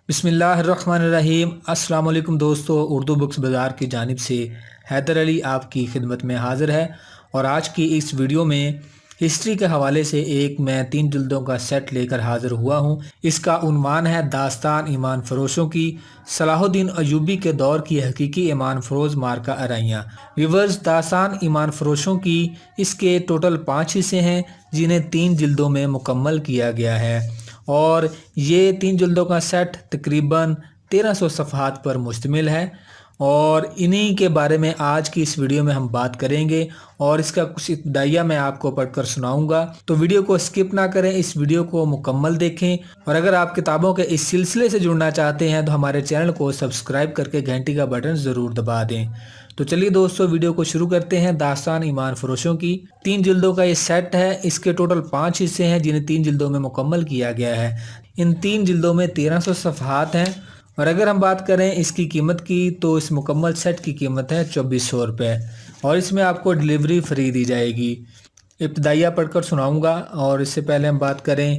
بسم اللہ الرحمن الرحیم۔ السلام علیکم دوستو، اردو بکس بازار کی جانب سے حیدر علی آپ کی خدمت میں حاضر ہے، اور آج کی اس ویڈیو میں ہسٹری کے حوالے سے میں 3 جلدوں کا سیٹ لے کر حاضر ہوا ہوں۔ اس کا عنوان ہے داستان ایمان فروشوں کی، صلاح الدین ایوبی کے دور کی حقیقی ایمان فروز مارکہ آرائیاں۔ ویورز، داستان ایمان فروشوں کی اس کے ٹوٹل 5 حصے ہیں جنہیں 3 جلدوں میں مکمل کیا گیا ہے، اور یہ 3 جلدوں کا سیٹ تقریباً 1300 صفحات پر مشتمل ہے، اور انہی کے بارے میں آج کی اس ویڈیو میں ہم بات کریں گے، اور اس کا کچھ ابتدائیہ میں آپ کو پڑھ کر سناؤں گا۔ تو ویڈیو کو سکپ نہ کریں، اس ویڈیو کو مکمل دیکھیں، اور اگر آپ کتابوں کے اس سلسلے سے جڑنا چاہتے ہیں تو ہمارے چینل کو سبسکرائب کر کے گھنٹی کا بٹن ضرور دبا دیں۔ تو چلیے دوستو، ویڈیو کو شروع کرتے ہیں۔ داستان ایمان فروشوں کی 3 جلدوں کا یہ سیٹ ہے، اس کے ٹوٹل 5 حصے ہیں جنہیں 3 جلدوں میں مکمل کیا گیا ہے۔ ان 3 جلدوں میں 1300 صفحات ہیں، اور اگر ہم بات کریں اس کی قیمت کی تو اس مکمل سیٹ کی قیمت ہے 2400 روپے، اور اس میں آپ کو ڈلیوری فری دی جائے گی۔ ابتدائیہ پڑھ کر سناؤں گا، اور اس سے پہلے ہم بات کریں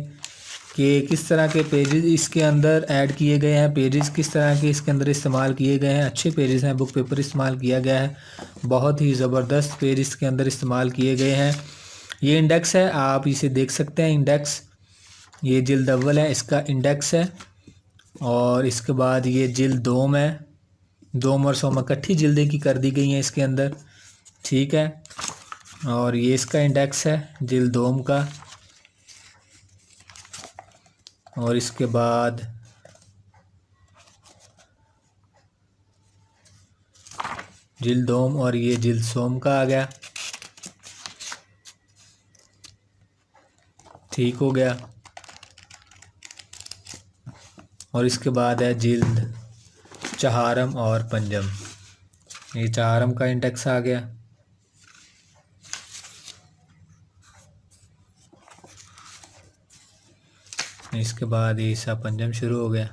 کہ کس طرح کے پیجز اس کے اندر ایڈ کیے گئے ہیں، پیجز کس طرح کے اس کے اندر استعمال کیے گئے ہیں۔ اچھے پیجز ہیں، بک پیپر استعمال کیا گیا ہے، بہت ہی زبردست پیج اس کے اندر استعمال کیے گئے ہیں۔ یہ انڈیکس ہے، آپ اسے دیکھ سکتے ہیں، انڈیکس، یہ جلد اول ہے، اس کا انڈیکس ہے، اور اس کے بعد یہ جلد دوم ہے، دوم اور سوم اکٹھی جلدیں کی کر دی گئی ہیں اس کے اندر، ٹھیک ہے، اور یہ اس کا انڈیکس ہے جلد دوم کا، اور اس کے بعد جلد دوم، اور یہ جلد سوم کا آ گیا، ٹھیک ہو گیا، اور اس کے بعد ہے جلد چہارم اور پنجم، یہ چہارم کا انڈیکس آ گیا، اس کے بعد یہ حصہ پنجم شروع ہو گیا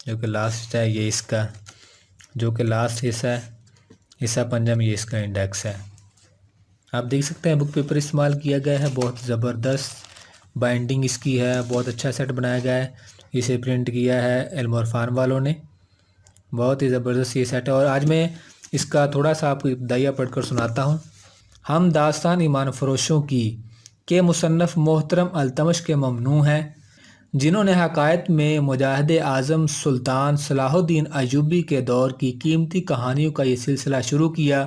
جو کہ لاسٹ ہے، یہ اس کا جو کہ لاسٹ حصہ ہے، حصہ پنجم، یہ اس کا انڈیکس ہے۔ آپ دیکھ سکتے ہیں بک پیپر استعمال کیا گیا ہے، بہت زبردست بائنڈنگ اس کی ہے، بہت اچھا سیٹ بنایا گیا ہے، اسے پرنٹ کیا ہے علم عرفان والوں نے، بہت ہی زبردست یہ سیٹ ہے۔ اور آج میں اس کا تھوڑا سا آپ کو ابتدائیہ پڑھ کر سناتا ہوں۔ ہم داستان ایمان فروشوں کی کے مصنف محترم التمش کے ممنوع ہیں، جنہوں نے حقائق میں مجاہد اعظم سلطان صلاح الدین ایوبی کے دور کی قیمتی کہانیوں کا یہ سلسلہ شروع کیا۔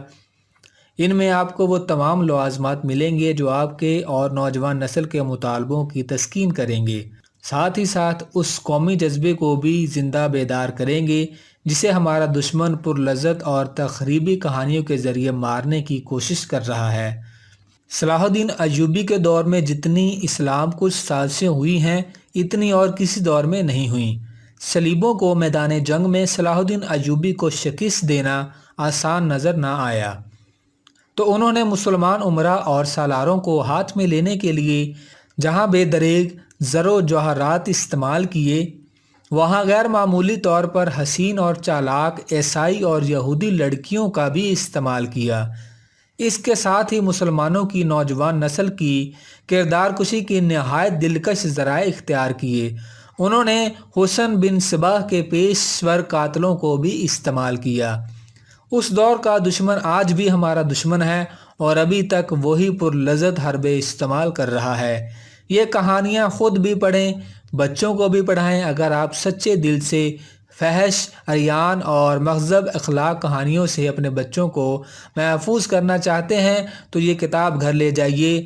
ان میں آپ کو وہ تمام لوازمات ملیں گے جو آپ کے اور نوجوان نسل کے مطالبوں کی تسکین کریں گے، ساتھ ہی ساتھ اس قومی جذبے کو بھی زندہ بیدار کریں گے جسے ہمارا دشمن پرلذت اور تخریبی کہانیوں کے ذریعے مارنے کی کوشش کر رہا ہے۔ صلاح الدین ایوبی کے دور میں جتنی اسلام کچھ سازشیں ہوئی ہیں اتنی اور کسی دور میں نہیں ہوئیں۔ صلیبوں کو میدان جنگ میں صلاح الدین ایوبی کو شکست دینا آسان نظر نہ آیا، تو انہوں نے مسلمان امراء اور سالاروں کو ہاتھ میں لینے کے لیے جہاں بے دریغ زر و جواہرات استعمال کیے، وہاں غیر معمولی طور پر حسین اور چالاک عیسائی اور یہودی لڑکیوں کا بھی استعمال کیا۔ اس کے ساتھ ہی مسلمانوں کی نوجوان نسل کی کردار کشی کی نہایت دلکش ذرائع اختیار کیے۔ انہوں نے حسن بن صباح کے پیشور قاتلوں کو بھی استعمال کیا۔ اس دور کا دشمن آج بھی ہمارا دشمن ہے، اور ابھی تک وہی پرلذت حربے استعمال کر رہا ہے۔ یہ کہانیاں خود بھی پڑھیں، بچوں کو بھی پڑھائیں۔ اگر آپ سچے دل سے فحش، عریان اور مہذب اخلاق کہانیوں سے اپنے بچوں کو محفوظ کرنا چاہتے ہیں تو یہ کتاب گھر لے جائیے۔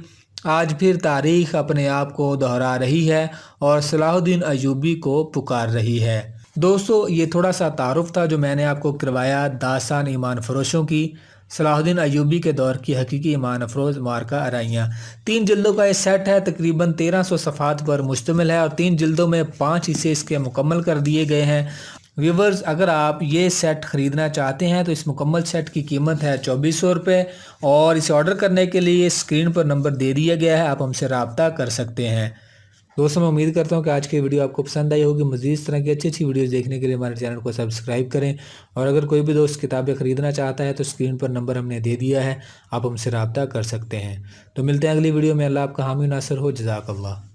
آج پھر تاریخ اپنے آپ کو دہرا رہی ہے اور صلاح الدین ایوبی کو پکار رہی ہے۔ دوستو، یہ تھوڑا سا تعارف تھا جو میں نے آپ کو کروایا داستان ایمان فروشوں کی، صلاح الدین ایوبی کے دور کی حقیقی ایمان افروز مارکہ آرائیاں۔ 3 جلدوں کا یہ سیٹ ہے، تقریباً 1300 صفحات پر مشتمل ہے، اور 3 جلدوں میں 5 حصے اس کے مکمل کر دیے گئے ہیں۔ ویورز، اگر آپ یہ سیٹ خریدنا چاہتے ہیں تو اس مکمل سیٹ کی قیمت ہے 2400 روپے، اور اسے آرڈر کرنے کے لیے اسکرین پر نمبر دے دیا گیا ہے، آپ ہم سے رابطہ کر سکتے ہیں۔ دوستوں، میں امید کرتا ہوں کہ آج کی ویڈیو آپ کو پسند آئی ہوگی۔ مزید اس طرح کی اچھی ویڈیوز دیکھنے کے لیے ہمارے چینل کو سبسکرائب کریں، اور اگر کوئی بھی دوست کتابیں خریدنا چاہتا ہے تو اسکرین پر نمبر ہم نے دے دیا ہے، آپ ہم سے رابطہ کر سکتے ہیں۔ تو ملتے ہیں اگلی ویڈیو میں، اللہ آپ کا حامی و ناصر ہو، جزاک اللہ۔